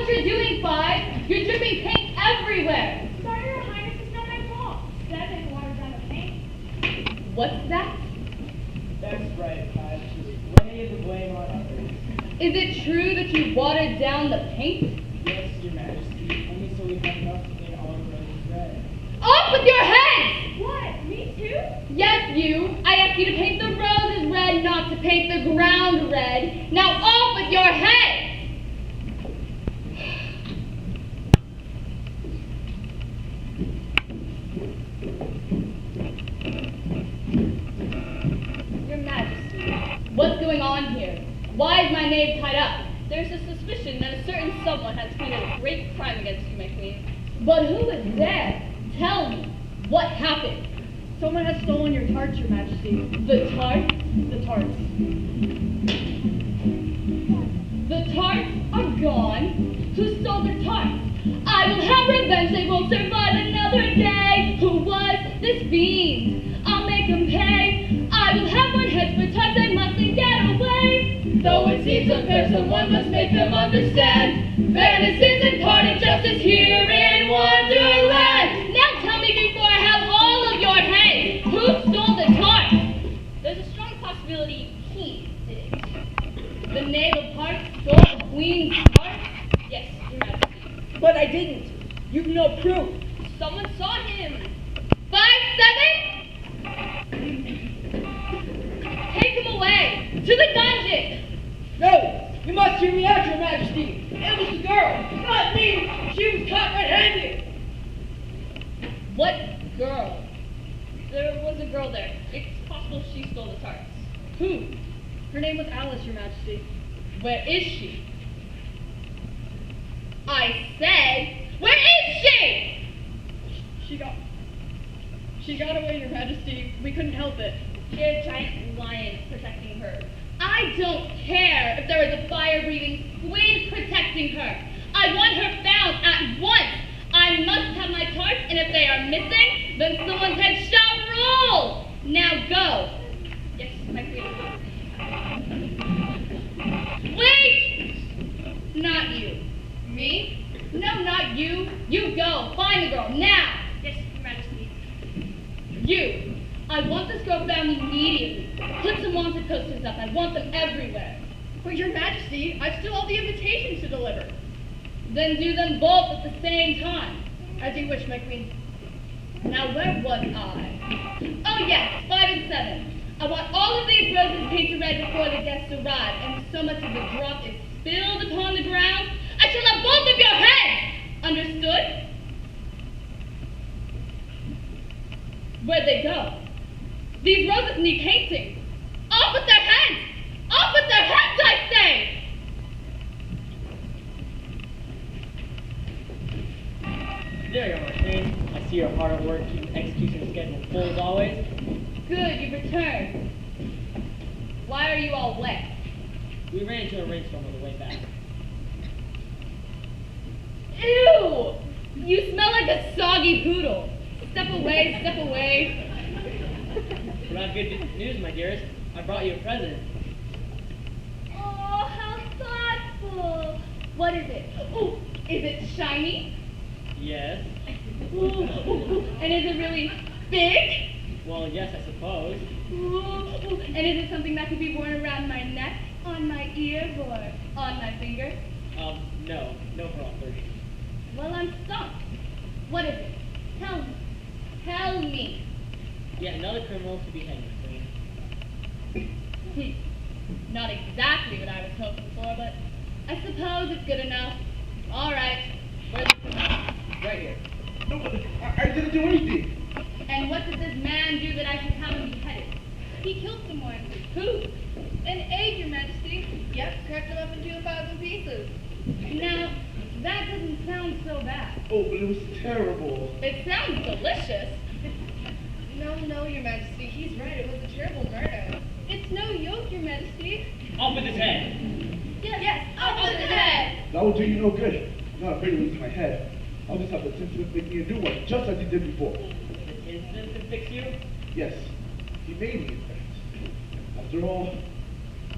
what you're doing, Five. You're dripping paint everywhere. Sorry, Your Highness, it's not my fault. Instead, I watered down the paint. What's that? That's right, Five. Just lay the blame on others. Is it true that you watered down the paint? Yes, Your Majesty. Only so we have enough to paint all the roses red. Off with your heads! What? Me too? Yes, you. I asked you to paint the roses red, not to paint the ground red. Now off with your heads! Your Majesty, what's going on here? Why is my knave tied up? There's a suspicion that a certain someone has committed a great crime against you, my queen. But who is there? Tell me, what happened? Someone has stolen your tarts, Your Majesty. The tarts? The tarts. The tarts are gone. Who stole the tarts? I will have revenge. They won't survive another day. Who was this fiend? I'll make them pay. I will have one head for tarts. They mustn't get away. Though it seems unfair, someone must make them understand. Fairness isn't part of justice here in Wonderland. Now tell me before I have all of your heads. Who stole the tarts? There's a strong possibility he did it. The knave of hearts stole the queen's heart? Yes, Your Majesty. But I didn't. You've no proof. Someone saw him. 5-7? Take him away to the dungeon. No! You must hear me out, Your Majesty. It was the girl, not me. She was caught red-handed. What girl? There was a girl there. It's possible she stole the tarts. Who? Her name was Alice, Your Majesty. Where is she? I said, where is she? She got away, Your Majesty. We couldn't help it. She had a giant lion protecting her. I don't care if there is a fire-breathing squid protecting her. I want her found at once. I must have my tarts, and if they are missing, then someone's head shall roll. Now go. Yes, my queen. Wait! Not you. Me? No, not you. You go. Find the girl now. Yes, Your Majesty. You. I want this girl found immediately. Put some wanted posters up. I want them everywhere. But Your Majesty, I've still all the invitations to deliver. Then do them both at the same time. As you wish, my queen. Now where was I? Oh yes, 5 and 7. I want all of these roses painted red before the guests arrive, and if so much as a drop is spilled upon the ground, I shall have both of your heads! Understood? Where'd they go? These roses need painting. Off with their heads! Off with their heads, I say! There you are, my queen. I see you're hard at work keeping execution schedule full as always. Good, you've returned. Why are you all wet? We ran into a rainstorm on the way back. Ew! You smell like a soggy poodle. Step away, step away. But I have good news, my dearest. I brought you a present. Oh, how thoughtful. What is it? Oh, is it shiny? Yes. Ooh, and is it really big? Well, yes, I suppose. Ooh, and is it something that could be worn around my neck, on my ears, or on my finger? No. No for all three. Well, I'm stumped. What is it? Tell me. Tell me. Yet another criminal to be hanged, queen. Not exactly what I was hoping for, but I suppose it's good enough. All right. Where's the criminal? Right here. No, I didn't do anything. And what did this man do that I should have him beheaded? He killed someone. Who? An egg, Your Majesty. Yep, cracked him up into 1,000 pieces. Now, that doesn't sound so bad. Oh, but it was terrible. It sounds delicious. No, Your Majesty. He's right. It was a terrible murder. It's no joke, Your Majesty. Off with his head. Yes, up with his head. That will do you no good. I'm not afraid to lose my head. I'll just have the incident make me a new one, just as he did before. The incident to fix you? Yes, he made me, in fact. After all,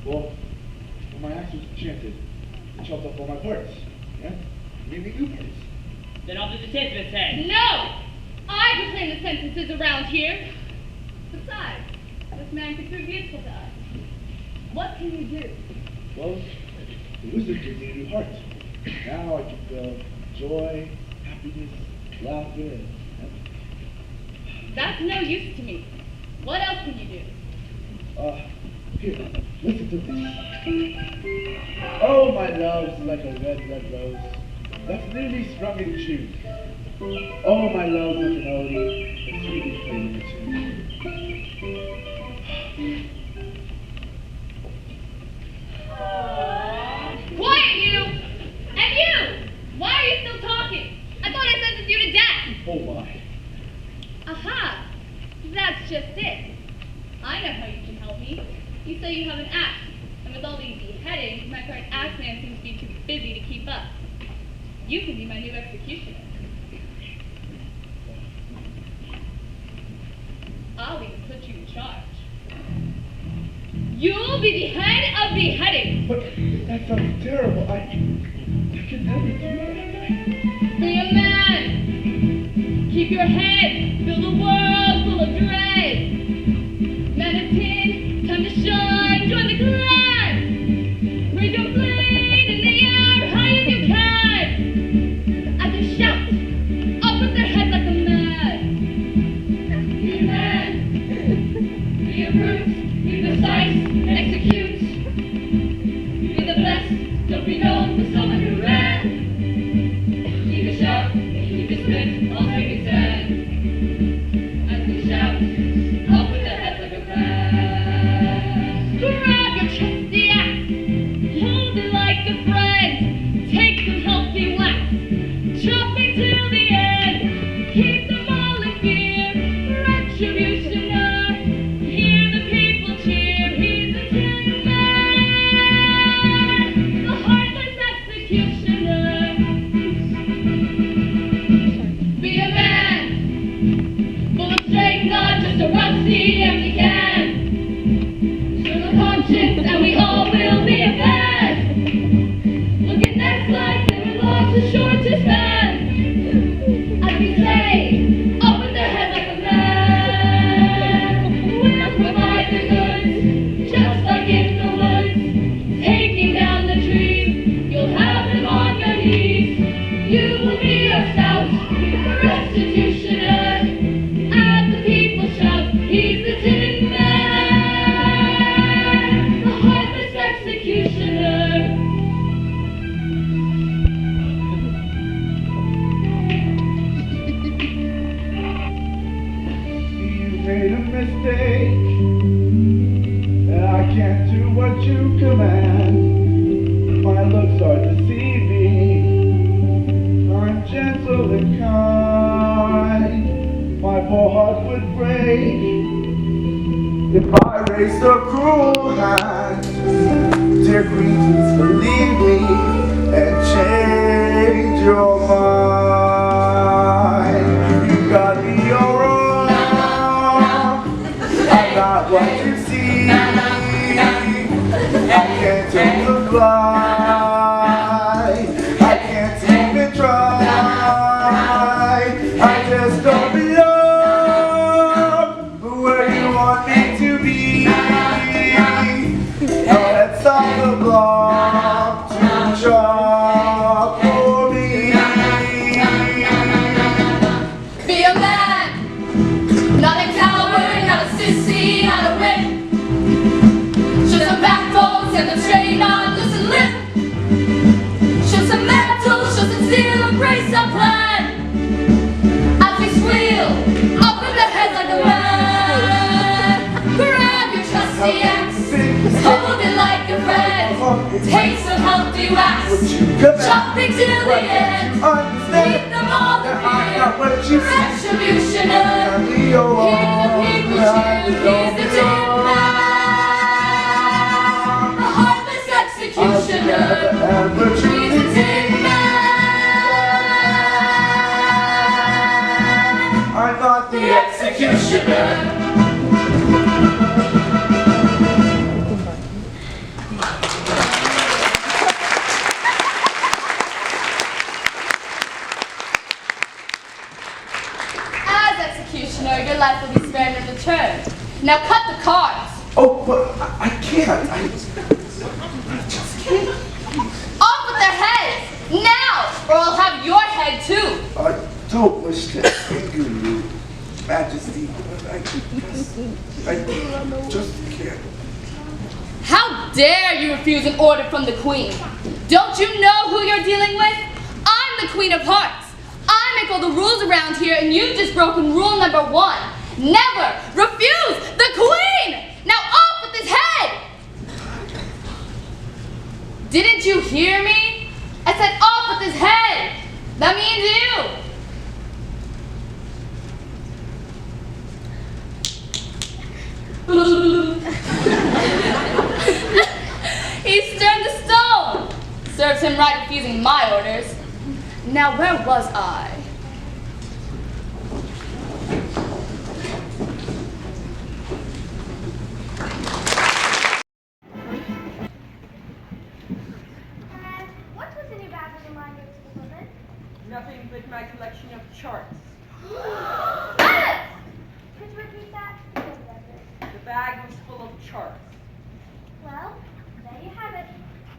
well, when my axe was enchanted, it chopped off all my parts. Yeah? Maybe new parts. Then I'll do the census head. No! I proclaim the censuses around here. Besides, this man could prove useful to us. What can you do? Well, the wizard gave me a new heart. Now I can feel joy, happiness, laughter, and empathy. That's no use to me. What else can you do? Here, listen to this. Oh, my love's like a red, red rose that's newly sprung in June. Oh, my love's like a melody that's sweetly played in the tune. Quiet, you! And you! Why are you still talking? I thought I sentenced you to death! Oh, my. Aha! That's just it. I know how you can help me. You say you have an axe, and with all these beheadings, my current axe man seems to be too busy to keep up. You can be my new executioner. I'll even put you in charge. You'll be the head of beheading. But that sounds terrible. I could never do that. Be a man. Keep your head. Fill the world full of dread. Man of tin, time to shine. Join the clan. Raise your blade in the air, high as you can. As they shout, up with their heads like a man. Be a man. Be a brute. Be precise. Execute. Be the best. Don't be known for someone who ran. Keep it sharp. Keep it spit. All take it stand. As they shout, up with their heads like a man. Grab your trusty axe. Hold it like a friend. Take some healthy whacks. Chopping till the end. Keep them all in fear. Retributioner. Hear the people cheer. He's the Tin Man. The heartless executioner. Be a man. Full of strength, not just a rusty empty can. Serve a conscience, and we all will be a man. Look at next life, living lives too short to spend. As we say, up with their head like a man. We'll provide the goods, just like in the woods. Taking down the trees, you'll have them on your knees. You will be a scout, restitutioner. As the people shout, he's the Tin Man, the heartless executioner. You made a mistake, and I can't do what you command. My looks are deceiving. I'm gentle and kind. My poor heart would break if I raised a cruel hand. Dear queen, please believe me and change your mind. You got me all wrong. I'm not what you see. I can't take the fly. I can't even try. I just don't belong where you want me to be. Now let's stop the block to chop for me. Be a man, not a coward, not a sissy, not a wimp. Show some backbones and them straight on loose and limp. Show some metal, show some steel, embrace our plan. As we squeal, up with their heads like a man. Grab your trusty axe, hold it like a friend. Take some healthy whacks, chopping till the end. Keep them all in fear. Retributioner. Hear the people cheer. He's the Tin Man, the heartless executioner. He's the Tin Man, I'm not the executioner. Now cut the cards. Oh, but I can't. I just can't. Off with their heads! Now! Or I'll have your head too! I don't wish to anger you, Majesty. I just can't. How dare you refuse an order from the Queen? Don't you know who you're dealing with? I'm the Queen of Hearts. I make all the rules around here and you've just broken rule number 1. Never refuse the Queen! Now off with his head! Didn't you hear me? I said off with his head! That means you! He's turned to stone! Serves him right refusing my orders. Now where was I? What was in your bag with the reminder to the woman? Nothing but my collection of charts. Could you repeat that? The bag was full of charts. Well, there you have it.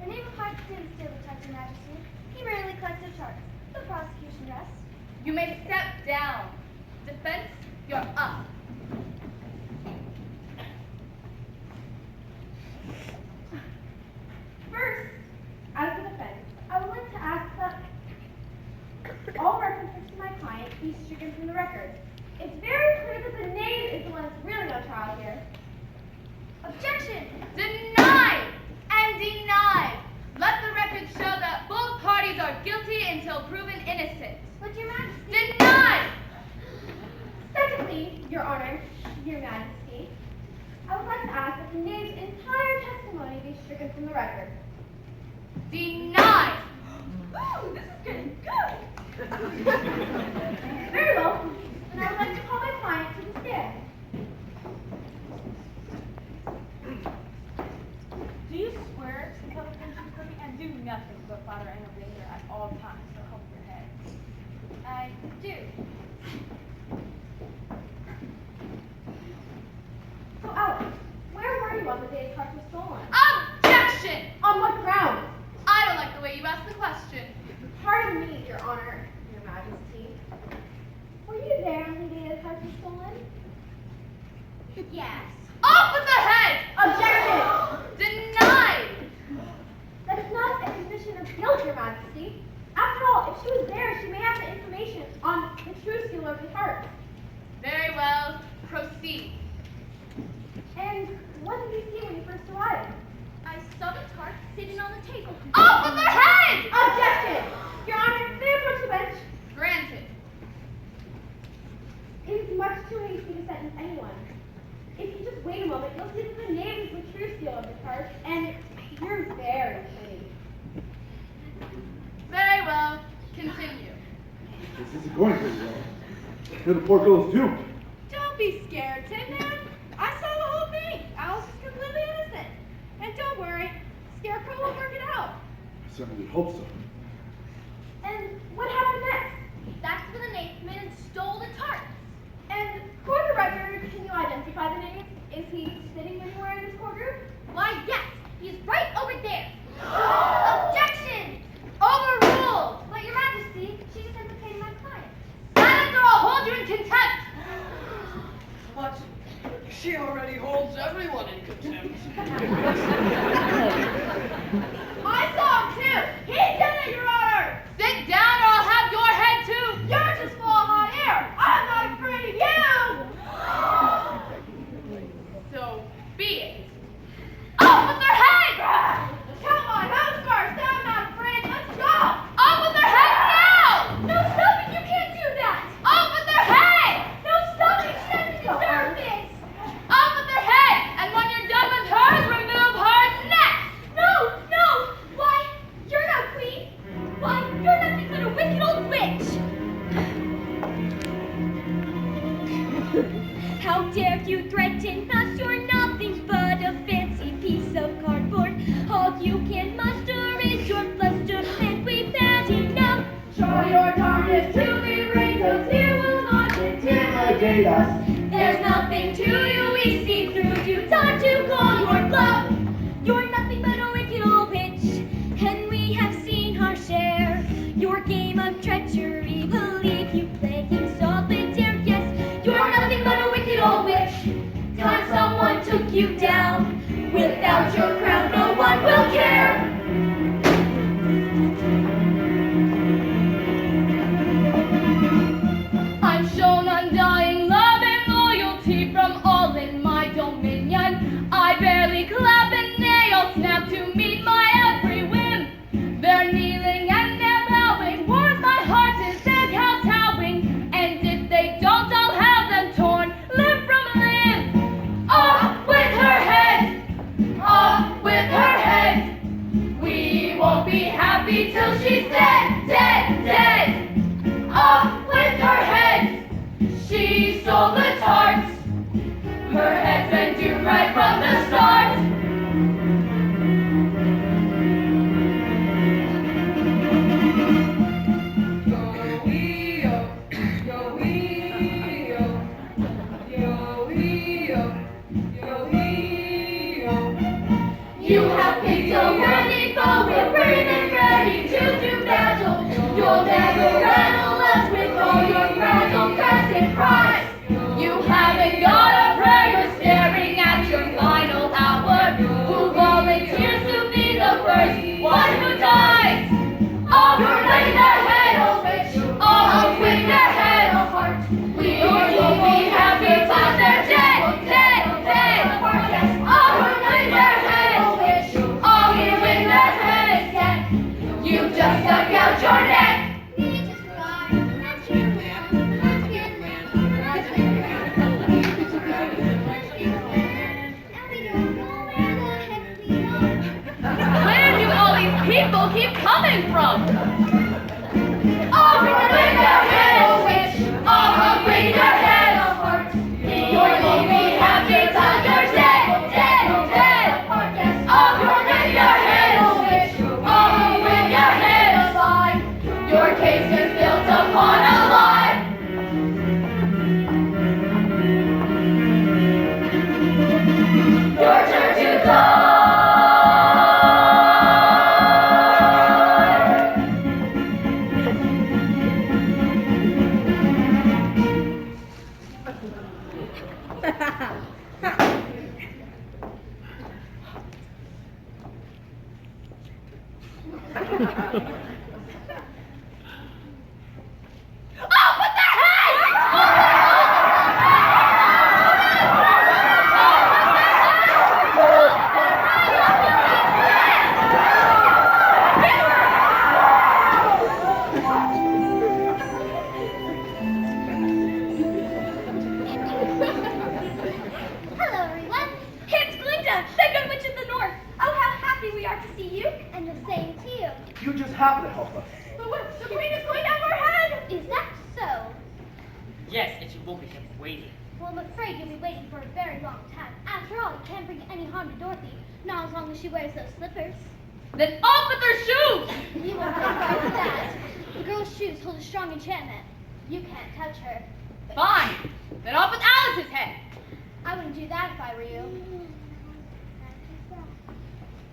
The name of Hearts didn't steal the charts, Your Majesty. He merely collected charts. The prosecution rests. You may step down. Defense, you're up. First, as the defense, I would like to ask that all references to my client be stricken from the record. It's very clear that the name is the one that's really on trial here. Objection! Denied and denied. Let the record show that both parties are guilty until proven innocent. But Your Majesty... Denied! Secondly, Your Honor, Your Majesty, I would like to ask that the name's entire testimony be stricken from the record. Denied! Ooh, this is getting good! Very well, then I would like to call my client to the stand. Do you swear to tell the truth and do nothing but flatter and obey her at all times, so help your head? I do. So, Alex, where were you on the day the card was stolen? Objection! On what grounds? I don't like the way you asked the question. Pardon me, Your Honor, Your Majesty. Were you there on the day the card was stolen? Yes. Off with the head! Objection! Denied! That is not a condition of guilt, Your Majesty. After all, if she was there, she may have the information on the true stealer of the heart. Very well. Proceed. And what did you see when you first arrived? I saw the tart sitting on the table. Off with their head! Objection! Your Honor, may I approach the bench? Granted. It is much too hasty to sentence anyone. If you just wait a moment, you'll see that the name is the true stealer of the card, and you're very pretty. Very well. Continue. This isn't going very well. You're the poor girl's duped. Don't be scared, Tin Man. I saw the whole thing. Alice is completely innocent. And don't worry, Scarecrow will work it out. I certainly hope so. And what happened next? That's when the name came in and stole the tart. And for the record, can you identify the name? Is he sitting anywhere in this courtroom? Why, yes. He's right over there. Objection! Overruled! But Your Majesty, she just entertained my client. Silence or I'll hold you in contempt. What? She already holds everyone in contempt. I saw him too! He did it, Your Honor! Sit down or I'll have your head too. You're just full of hot air! I'm not afraid of you! So be it. Off with their head! Come on, house guards, I'm not afraid, let's go! Off with their head now! No, stop it, you can't do that! Off with their head! No, stop it, she doesn't deserve this! Off with their head! And when you're done with hers, remove her neck! No, no! Why, you're not queen! Why, you're nothing but a wicked old witch! How dare you threaten us? You're nothing but a fancy piece of cardboard. All you can muster is your bluster, and we've had enough. Try your darndest to berate us, you will not intimidate us. There's nothing to you, we see took you down. Without your crown, no one will care. I'm shown undying love and loyalty from all in my dominion. I barely clap and nail snap to meet my every whim. They're kneeling and they're bowing, warms my heart is their kowtowing. And if they don't, I'll have them torn limb from limb. Off with her head! Off with her head! We won't be happy till she's dead, dead, dead! Off with her head! She stole the tarts. Her head's been doomed right from the start. Yo-wee-yo, yo-wee-yo, yo-wee-yo, yo-wee-yo. You have picked a worthy foe, we're brave and ready to do battle. You'll never rattle us with all your fragile crest and pride. You haven't got a prayer, you're staring at your final hour. Who volunteers to be the first one who dies? Off with their head, oh witch! Off with their head, oh heart! We won't be happy till they're dead, dead, dead! Off with their head, oh witch! Off with their head again! You just stuck out your neck! Where do all these people keep coming from? Off with their head, oh witch! Off with their head, oh heart! You won't be happy till you're dead, dead, dead! Off with your head, oh witch! Off with your head, oh fine! Your case is built upon a lie! Your turn to die! Hello, everyone. It's Glinda, the Good Witch of the North. Oh, how happy we are to see you, and the same to you. You just happen to help us. But the Queen is going to have her head. Is that so? Yes, and she won't be kept waiting. Well, I'm afraid you'll be waiting for a very long time. After all, it can't bring any harm to Dorothy, not as long as she wears those slippers. Then off with her shoes! You won't get right with that. The girl's shoes hold a strong enchantment. You can't touch her. Fine. Then off with Alice's head. I wouldn't do that if I were you.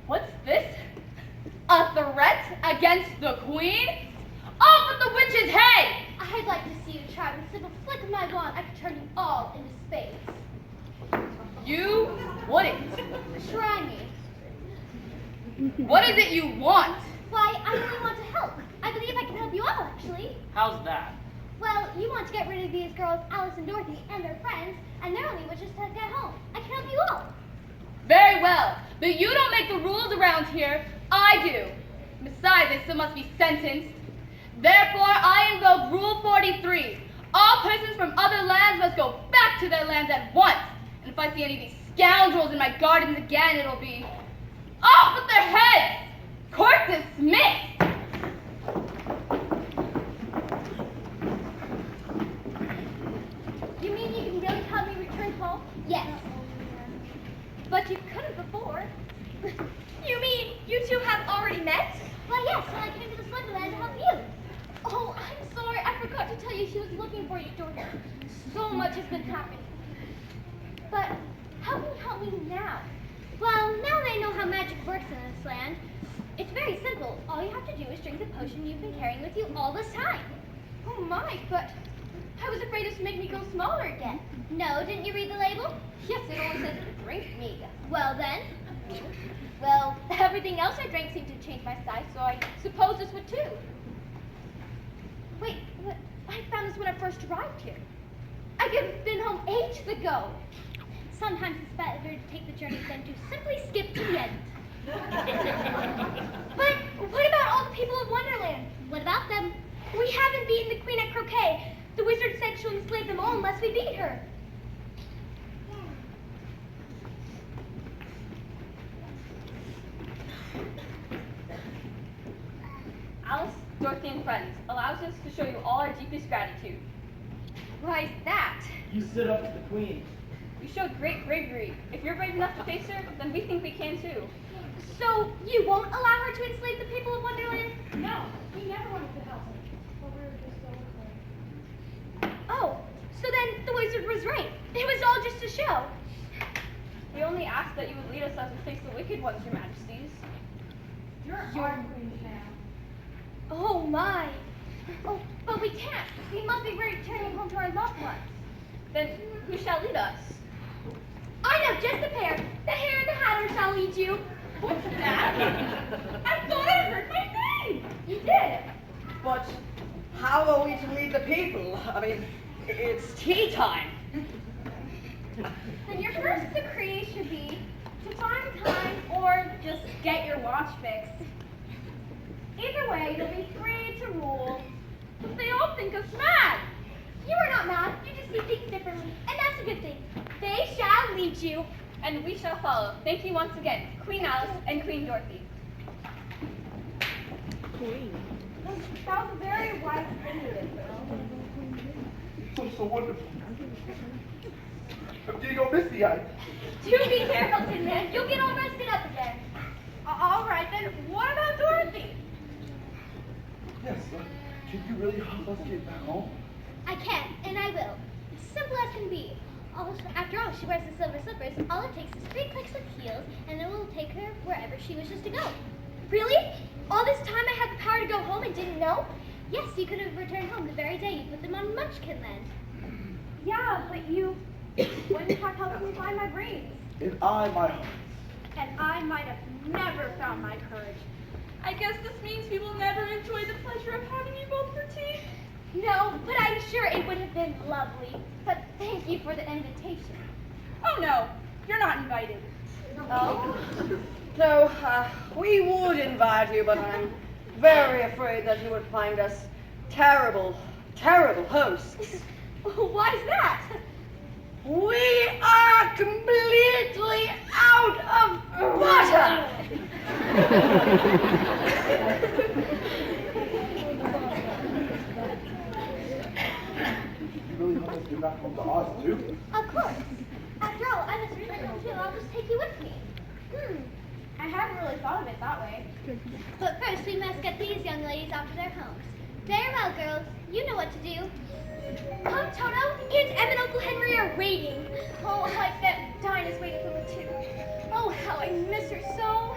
What's this? A threat against the Queen? Off with the witch's head! I'd like to see you try. With a simple flick of my wand, I could turn you all into spades. You wouldn't. Try me. What is it you want? Why, I really want to help. I believe I can help you all, actually. How's that? Well, you want to get rid of these girls, Alice and Dorothy, and their friends, and they're only witches to get home. I can help you all. Very well, but you don't make the rules around here. I do. Besides, they still must be sentenced. Therefore, I invoke Rule 43. All persons from other lands must go back to their lands at once. And if I see any of these scoundrels in my gardens again, it'll be off with their heads! Court dismissed! You mean you can really help me return home? Yes. But you couldn't before. You mean you two have already met? Well, yes, when I came to the Wonderland to help you. Oh, I'm sorry. I forgot to tell you she was looking for you, Dorothy. So much has been happening. But how can you help me now? Well, now that I know how magic works in this land, it's very simple. All you have to do is drink the potion you've been carrying with you all this time. Oh my, but I was afraid this would make me grow smaller again. No, didn't you read the label? Yes, it only says drink Well then. Well, everything else I drank seemed to change my size, so I suppose this would too. Wait, what? I found this when I first arrived here. I could have been home ages ago. Sometimes it's better to take the journey than to simply skip to the end. But what about all the people of Wonderland? What about them? We haven't beaten the queen at croquet. The wizard said she'll enslave them all unless we beat her. Alice, Dorothy, and friends allows us to show you all our deepest gratitude. Why is that? You stood up to the queen. You showed great bravery. If you're brave enough to face her, then we think we can too. So you won't allow her to enslave the people of Wonderland? No, we never wanted to help her. But we were just so afraid. Oh, so then the wizard was right. It was all just a show. We only ask that you would lead us as we face the wicked ones, your majesties. You're our queen now. Oh my. Oh, but we can't. We must be returning home to our loved ones. Then who shall lead us? I know just the pair. The Hare and the Hatter shall lead you. What's that? I thought I heard my name! You did. But how are we to lead the people? I mean, it's tea time. Then your first decree should be to find time or just get your watch fixed. Either way, you'll be free to rule. But they all think us mad. You are not mad. You just see things differently, and that's a good thing. They shall lead you. And we shall follow. Thank you once again, Queen Alice and Queen Dorothy. That was a very wise thing you did. So wonderful. I'm getting all misty-eyed. Do be careful, Tin Man. You'll get all rested up again. All right, then what about Dorothy? Yes, can you really help us get back home? I can, and I will. It's simple as can be. After all, she wears the silver slippers. All it takes is 3 clicks of heels, and it will take her wherever she wishes to go. Really? All this time I had the power to go home and didn't know? Yes, you could have returned home the very day you put them on Munchkin Land. Yeah, but you wouldn't have helped me find my brains. And I, my heart. And I might have never found my courage. I guess this means we will never enjoy the pleasure of having you both for tea. No, but I'm sure it would have been lovely. But thank you for the invitation. Oh no, you're not invited. Oh? No, we would invite you, but I'm very afraid that you would find us terrible, terrible hosts. Why is that? We are completely out of butter! You really help us get back home to Oz, too? Of course. After all, I must return home too. I'll just take you with me. I hadn't really thought of it that way. But first, we must get these young ladies off to their homes. Very well, girls. You know what to do. Come, Toto. Aunt Em and Uncle Henry are waiting. Oh, I bet Dinah's waiting for me too. Oh, how I miss her so.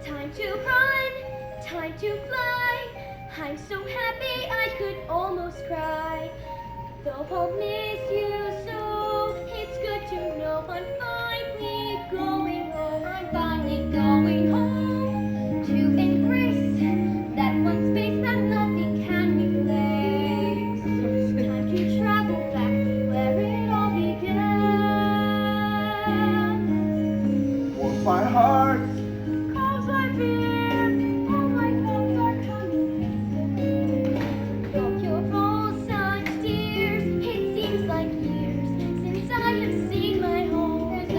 Time to run, time to fly. I'm so happy I could almost cry. Though I'll miss you so, it's good to know I'm finally going home. I'm finally going home to embrace that one space that nothing can replace. Time to travel back to where it all began. Warms my heart. Cause I've been, all my thoughts are coming. Though you're all such dears, it seems like years since I have seen my home. There's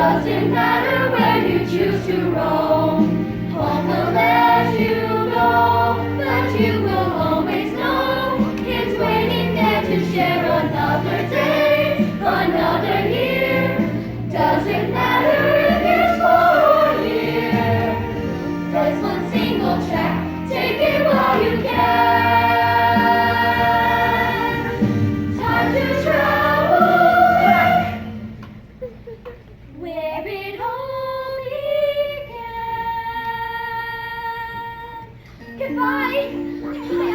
Doesn't matter where you choose to roam, home will let you go, but you will always know it's waiting there to share another day, another year. Doesn't matter if it's far or near. There's one single track, take it while you can. Time to travel back, where it all began. Goodbye.